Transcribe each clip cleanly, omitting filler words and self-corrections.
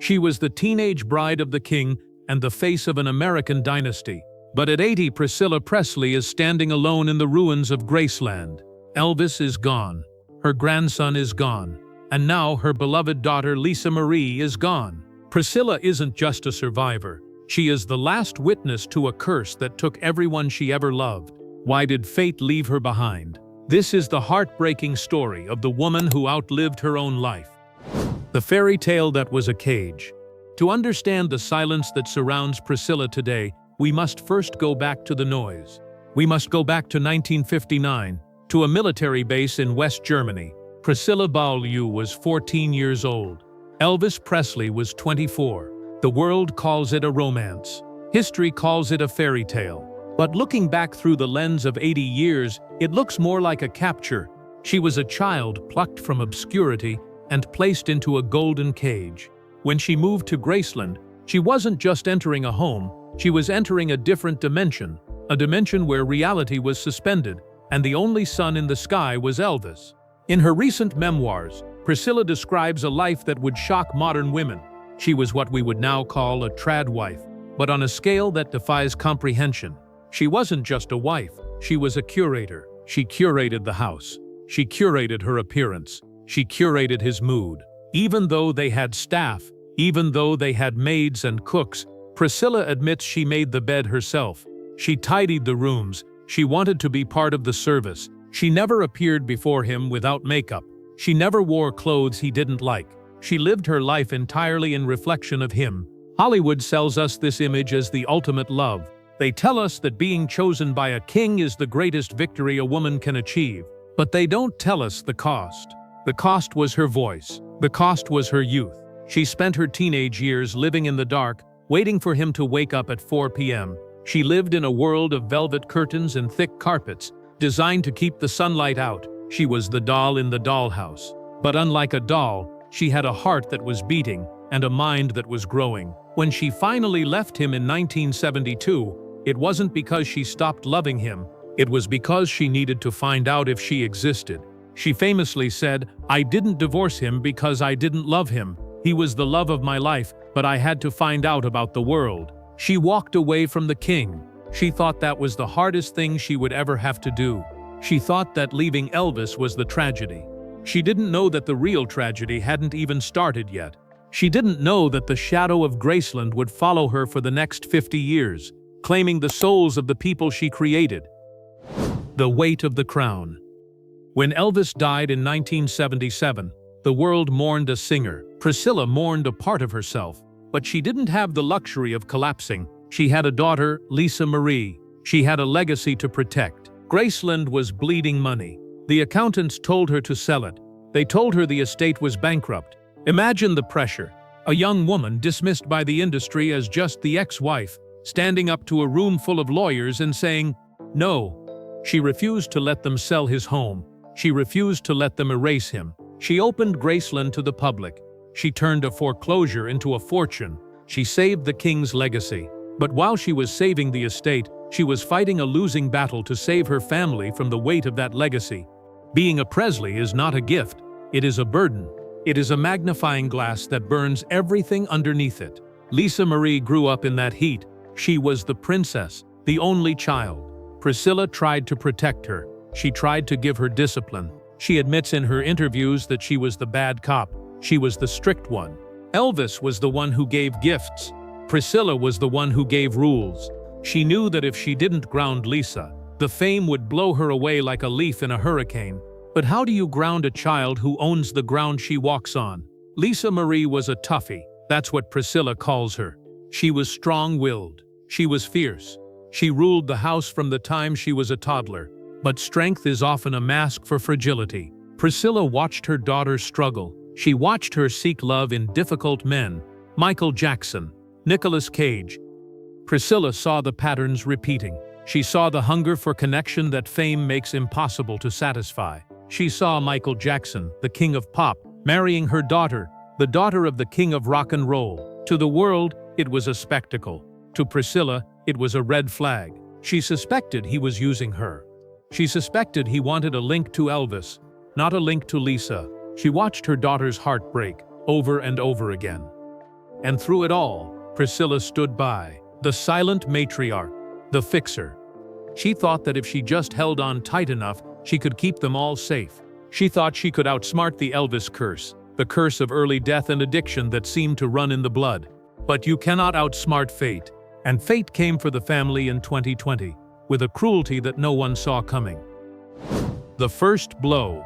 She was the teenage bride of the king and the face of an American dynasty. But at 80, Priscilla Presley is standing alone in the ruins of Graceland. Elvis is gone. Her grandson is gone. And now her beloved daughter Lisa Marie is gone. Priscilla isn't just a survivor. She is the last witness to a curse that took everyone she ever loved. Why did fate leave her behind? This is the heartbreaking story of the woman who outlived her own life. The fairy tale that was a cage. To understand the silence that surrounds Priscilla today, we must first go back to the noise. We must go back to 1959, to a military base in West Germany. Priscilla Presley was 14 years old. Elvis Presley was 24. The world calls it a romance. History calls it a fairy tale. But looking back through the lens of 80 years, it looks more like a capture. She was a child plucked from obscurity and placed into a golden cage. When she moved to Graceland, she wasn't just entering a home, she was entering a different dimension, a dimension where reality was suspended, and the only sun in the sky was Elvis. In her recent memoirs, Priscilla describes a life that would shock modern women. She was what we would now call a trad wife, but on a scale that defies comprehension. She wasn't just a wife, she was a curator. She curated the house. She curated her appearance. She curated his mood. Even though they had staff, even though they had maids and cooks, Priscilla admits she made the bed herself. She tidied the rooms. She wanted to be part of the service. She never appeared before him without makeup. She never wore clothes he didn't like. She lived her life entirely in reflection of him. Hollywood sells us this image as the ultimate love. They tell us that being chosen by a king is the greatest victory a woman can achieve. But they don't tell us the cost. The cost was her voice. The cost was her youth. She spent her teenage years living in the dark, waiting for him to wake up at 4 p.m. She lived in a world of velvet curtains and thick carpets, designed to keep the sunlight out. She was the doll in the dollhouse. But unlike a doll, she had a heart that was beating and a mind that was growing. When she finally left him in 1972, it wasn't because she stopped loving him. It was because she needed to find out if she existed. She famously said, "I didn't divorce him because I didn't love him. He was the love of my life, but I had to find out about the world." She walked away from the king. She thought that was the hardest thing she would ever have to do. She thought that leaving Elvis was the tragedy. She didn't know that the real tragedy hadn't even started yet. She didn't know that the shadow of Graceland would follow her for the next 50 years, claiming the souls of the people she created. The weight of the crown. When Elvis died in 1977, the world mourned a singer. Priscilla mourned a part of herself, but she didn't have the luxury of collapsing. She had a daughter, Lisa Marie. She had a legacy to protect. Graceland was bleeding money. The accountants told her to sell it. They told her the estate was bankrupt. Imagine the pressure. A young woman dismissed by the industry as just the ex-wife, standing up to a room full of lawyers and saying, no. She refused to let them sell his home. She refused to let them erase him. She opened Graceland to the public. She turned a foreclosure into a fortune. She saved the king's legacy. But while she was saving the estate, she was fighting a losing battle to save her family from the weight of that legacy. Being a Presley is not a gift. It is a burden. It is a magnifying glass that burns everything underneath it. Lisa Marie grew up in that heat. She was the princess, the only child. Priscilla tried to protect her. She tried to give her discipline. She admits in her interviews that she was the bad cop. She was the strict one. Elvis was the one who gave gifts. Priscilla was the one who gave rules. She knew that if she didn't ground Lisa, the fame would blow her away like a leaf in a hurricane. But how do you ground a child who owns the ground she walks on? Lisa Marie was a toughie. That's what Priscilla calls her. She was strong-willed. She was fierce. She ruled the house from the time she was a toddler. But strength is often a mask for fragility. Priscilla watched her daughter struggle. She watched her seek love in difficult men. Michael Jackson, Nicolas Cage. Priscilla saw the patterns repeating. She saw the hunger for connection that fame makes impossible to satisfy. She saw Michael Jackson, the king of pop, marrying her daughter, the daughter of the king of rock and roll. To the world, it was a spectacle. To Priscilla, it was a red flag. She suspected he was using her. She suspected he wanted a link to Elvis, not a link to Lisa. She watched her daughter's heart break over and over again. And through it all, Priscilla stood by, the silent matriarch, the fixer. She thought that if she just held on tight enough, she could keep them all safe. She thought she could outsmart the Elvis curse, the curse of early death and addiction that seemed to run in the blood. But you cannot outsmart fate. And fate came for the family in 2020, with a cruelty that no one saw coming. The first blow.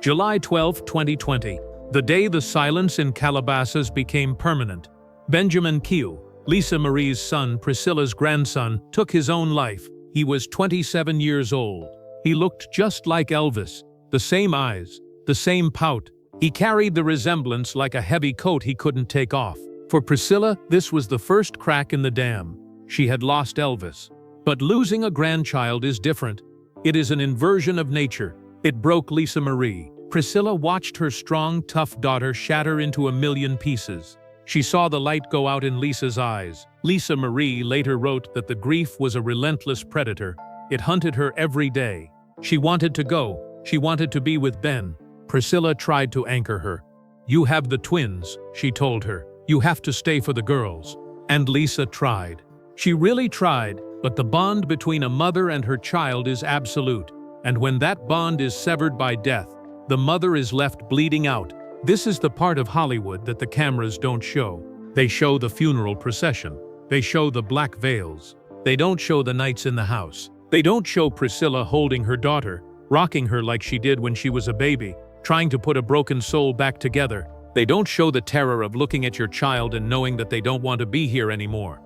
July 12, 2020, the day the silence in Calabasas became permanent. Benjamin Keough, Lisa Marie's son, Priscilla's grandson, took his own life. He was 27 years old. He looked just like Elvis, the same eyes, the same pout. He carried the resemblance like a heavy coat he couldn't take off. For Priscilla, this was the first crack in the dam. She had lost Elvis. But losing a grandchild is different. It is an inversion of nature. It broke Lisa Marie. Priscilla watched her strong, tough daughter shatter into a million pieces. She saw the light go out in Lisa's eyes. Lisa Marie later wrote that the grief was a relentless predator. It hunted her every day. She wanted to go. She wanted to be with Ben. Priscilla tried to anchor her. "You have the twins," she told her. "You have to stay for the girls." And Lisa tried. She really tried, but the bond between a mother and her child is absolute. And when that bond is severed by death, the mother is left bleeding out. This is the part of Hollywood that the cameras don't show. They show the funeral procession. They show the black veils. They don't show the nights in the house. They don't show Priscilla holding her daughter, rocking her like she did when she was a baby, trying to put a broken soul back together. They don't show the terror of looking at your child and knowing that they don't want to be here anymore.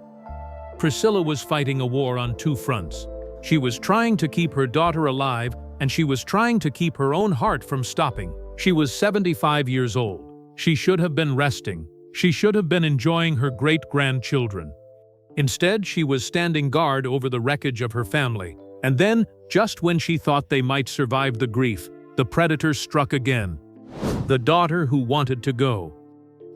Priscilla was fighting a war on two fronts. She was trying to keep her daughter alive, and she was trying to keep her own heart from stopping. She was 75 years old. She should have been resting. She should have been enjoying her great-grandchildren. Instead, she was standing guard over the wreckage of her family. And then, just when she thought they might survive the grief, the predator struck again. The daughter who wanted to go.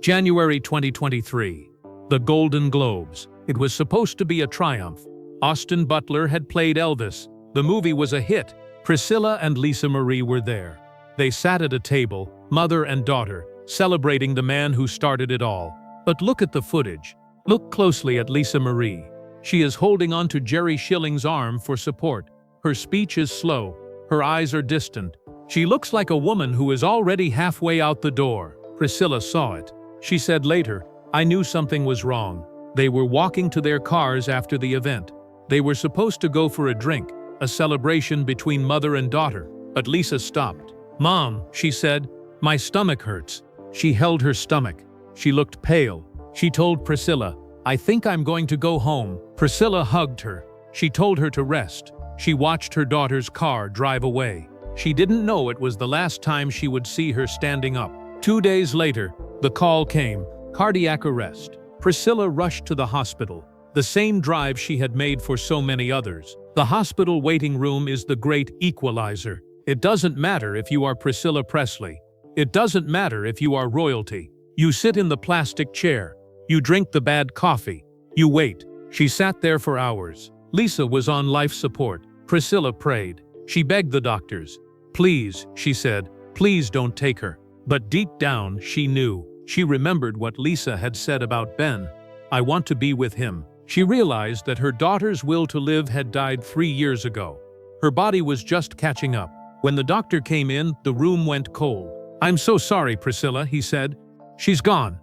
January 2023. The Golden Globes. It was supposed to be a triumph. Austin Butler had played Elvis. The movie was a hit. Priscilla and Lisa Marie were there. They sat at a table, mother and daughter, celebrating the man who started it all. But look at the footage. Look closely at Lisa Marie. She is holding on to Jerry Schilling's arm for support. Her speech is slow. Her eyes are distant. She looks like a woman who is already halfway out the door. Priscilla saw it. She said later, "I knew something was wrong." They were walking to their cars after the event. They were supposed to go for a drink, a celebration between mother and daughter. But Lisa stopped. "Mom," she said, "my stomach hurts." She held her stomach. She looked pale. She told Priscilla, "I think I'm going to go home." Priscilla hugged her. She told her to rest. She watched her daughter's car drive away. She didn't know it was the last time she would see her standing up. 2 days later, the call came, cardiac arrest. Priscilla rushed to the hospital, the same drive she had made for so many others. The hospital waiting room is the great equalizer. It doesn't matter if you are Priscilla Presley. It doesn't matter if you are royalty. You sit in the plastic chair. You drink the bad coffee. You wait. She sat there for hours. Lisa was on life support. Priscilla prayed. She begged the doctors. "Please," she said, "please don't take her." But deep down, she knew. She remembered what Lisa had said about Ben. "I want to be with him." She realized that her daughter's will to live had died 3 years ago. Her body was just catching up. When the doctor came in, the room went cold. "I'm so sorry, Priscilla," he said. "She's gone."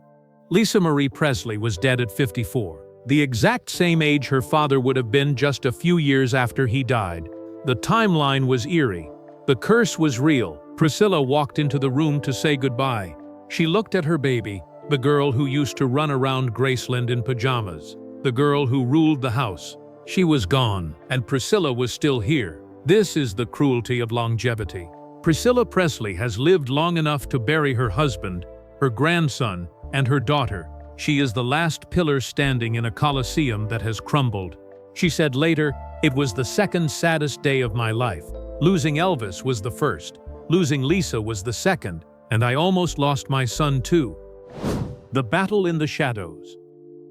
Lisa Marie Presley was dead at 54, the exact same age her father would have been just a few years after he died. The timeline was eerie. The curse was real. Priscilla walked into the room to say goodbye. She looked at her baby, the girl who used to run around Graceland in pajamas, the girl who ruled the house. She was gone, and Priscilla was still here. This is the cruelty of longevity. Priscilla Presley has lived long enough to bury her husband, her grandson, and her daughter. She is the last pillar standing in a coliseum that has crumbled. She said later, "It was the second saddest day of my life. Losing Elvis was the first. Losing Lisa was the second. And I almost lost my son too." The battle in the shadows.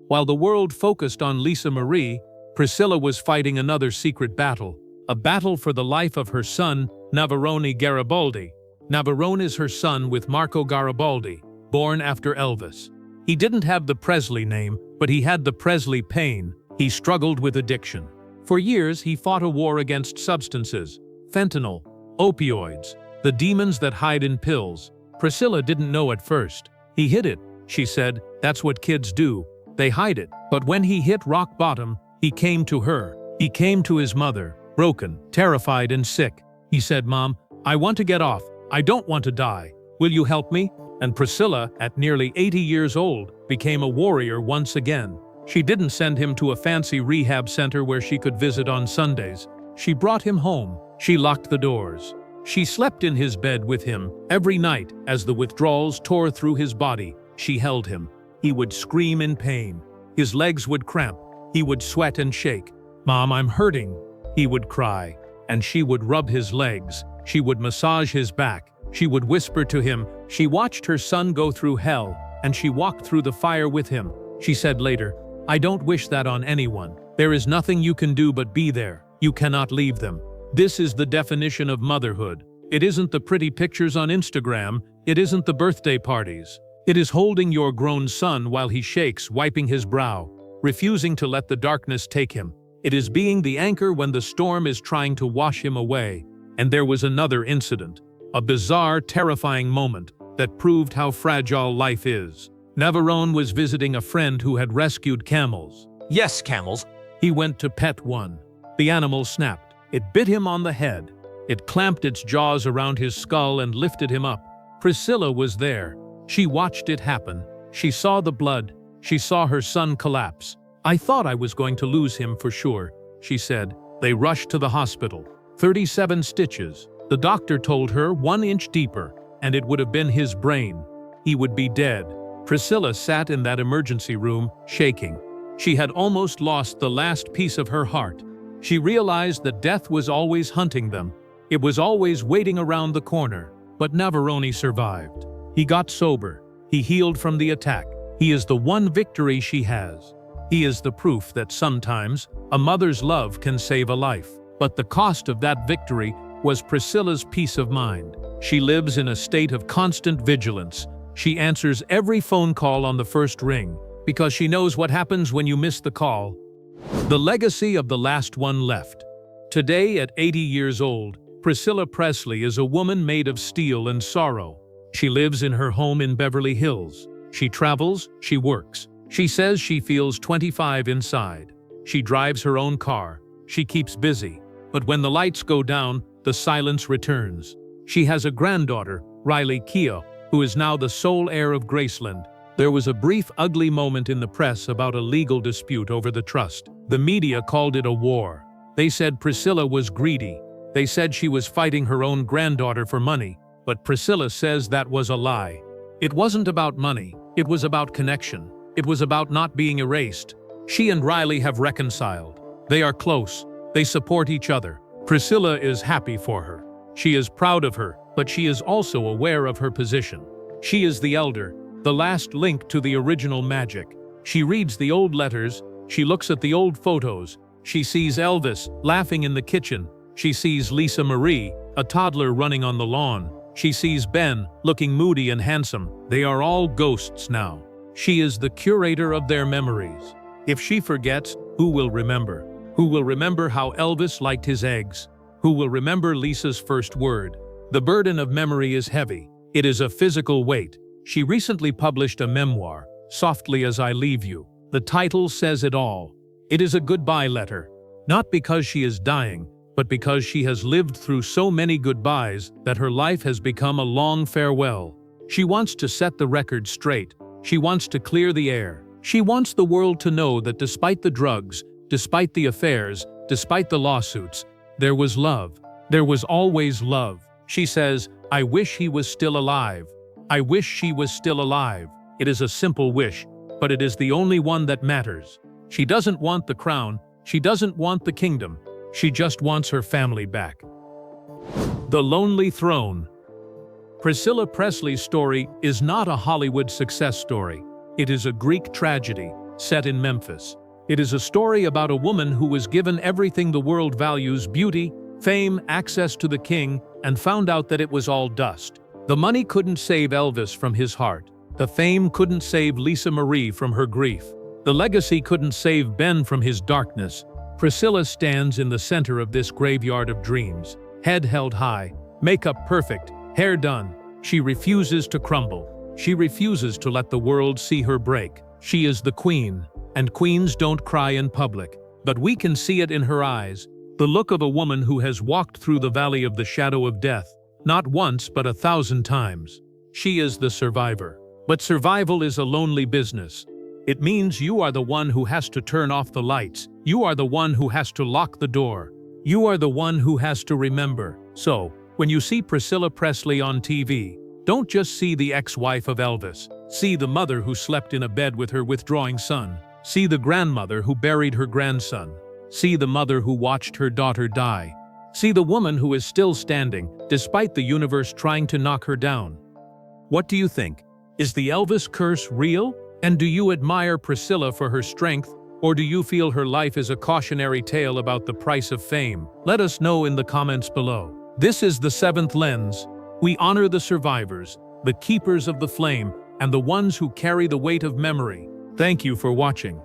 While the world focused on Lisa Marie, Priscilla was fighting another secret battle. A battle for the life of her son, Navarone Garibaldi. Navarone is her son with Marco Garibaldi, born after Elvis. He didn't have the Presley name, but he had the Presley pain. He struggled with addiction. For years, he fought a war against substances, fentanyl, opioids, the demons that hide in pills. Priscilla didn't know at first. He hid it, she said. That's what kids do. They hide it. But when he hit rock bottom, he came to her. He came to his mother, broken, terrified, and sick. He said, "Mom, I want to get off. I don't want to die. Will you help me?" And Priscilla, at nearly 80 years old, became a warrior once again. She didn't send him to a fancy rehab center where she could visit on Sundays. She brought him home. She locked the doors. She slept in his bed with him every night as the withdrawals tore through his body. She held him. He would scream in pain. His legs would cramp. He would sweat and shake. "Mom, I'm hurting," he would cry. And she would rub his legs. She would massage his back. She would whisper to him. She watched her son go through hell, and she walked through the fire with him. She said later, "I don't wish that on anyone. There is nothing you can do but be there. You cannot leave them." This is the definition of motherhood. It isn't the pretty pictures on Instagram. It isn't the birthday parties. It is holding your grown son while he shakes, wiping his brow, refusing to let the darkness take him. It is being the anchor when the storm is trying to wash him away. And there was another incident, a bizarre, terrifying moment that proved how fragile life is. Navarone was visiting a friend who had rescued camels. Yes, camels. He went to pet one. The animal snapped. It bit him on the head. It clamped its jaws around his skull and lifted him up. Priscilla was there. She watched it happen. She saw the blood. She saw her son collapse. "I thought I was going to lose him for sure," she said. They rushed to the hospital. 37 stitches. The doctor told her 1 inch deeper, and it would have been his brain. He would be dead. Priscilla sat in that emergency room, shaking. She had almost lost the last piece of her heart. She realized that death was always hunting them. It was always waiting around the corner. But Navarone survived. He got sober. He healed from the attack. He is the one victory she has. He is the proof that sometimes a mother's love can save a life. But the cost of that victory was Priscilla's peace of mind. She lives in a state of constant vigilance. She answers every phone call on the first ring, because she knows what happens when you miss the call. The legacy of the last one left. Today, at 80 years old, Priscilla Presley is a woman made of steel and sorrow. She lives in her home in Beverly Hills. She travels, she works. She says she feels 25 inside. She drives her own car. She keeps busy. But when the lights go down, the silence returns. She has a granddaughter, Riley Keough, who is now the sole heir of Graceland. There was a brief, ugly moment in the press about a legal dispute over the trust. The media called it a war. They said Priscilla was greedy. They said she was fighting her own granddaughter for money. But Priscilla says that was a lie. It wasn't about money. It was about connection. It was about not being erased. She and Riley have reconciled. They are close. They support each other. Priscilla is happy for her. She is proud of her, but she is also aware of her position. She is the elder, the last link to the original magic. She reads the old letters. She looks at the old photos. She sees Elvis laughing in the kitchen. She sees Lisa Marie, a toddler running on the lawn. She sees Ben, looking moody and handsome. They are all ghosts now. She is the curator of their memories. If she forgets, who will remember? Who will remember how Elvis liked his eggs? Who will remember Lisa's first word? The burden of memory is heavy. It is a physical weight. She recently published a memoir, Softly as I Leave You. The title says it all. It is a goodbye letter. Not because she is dying, but because she has lived through so many goodbyes that her life has become a long farewell. She wants to set the record straight. She wants to clear the air. She wants the world to know that despite the drugs, despite the affairs, despite the lawsuits, there was love. There was always love. She says, "I wish he was still alive. I wish she was still alive." It is a simple wish, but it is the only one that matters. She doesn't want the crown. She doesn't want the kingdom. She just wants her family back. The Lonely Throne. Priscilla Presley's story is not a Hollywood success story. It is a Greek tragedy set in Memphis. It is a story about a woman who was given everything the world values: beauty, fame, access to the king, and found out that it was all dust. The money couldn't save Elvis from his heart. The fame couldn't save Lisa Marie from her grief. The legacy couldn't save Ben from his darkness. Priscilla stands in the center of this graveyard of dreams. Head held high, makeup perfect, hair done. She refuses to crumble. She refuses to let the world see her break. She is the queen, and queens don't cry in public. But we can see it in her eyes, the look of a woman who has walked through the valley of the shadow of death, not once but 1,000 times. She is the survivor. But survival is a lonely business. It means you are the one who has to turn off the lights. You are the one who has to lock the door. You are the one who has to remember. So, when you see Priscilla Presley on TV, don't just see the ex-wife of Elvis. See the mother who slept in a bed with her withdrawing son. See the grandmother who buried her grandson. See the mother who watched her daughter die. See the woman who is still standing, despite the universe trying to knock her down. What do you think? Is the Elvis curse real? And do you admire Priscilla for her strength, or do you feel her life is a cautionary tale about the price of fame? Let us know in the comments below. This is The Seventh Lens. We honor the survivors, the keepers of the flame, and the ones who carry the weight of memory. Thank you for watching.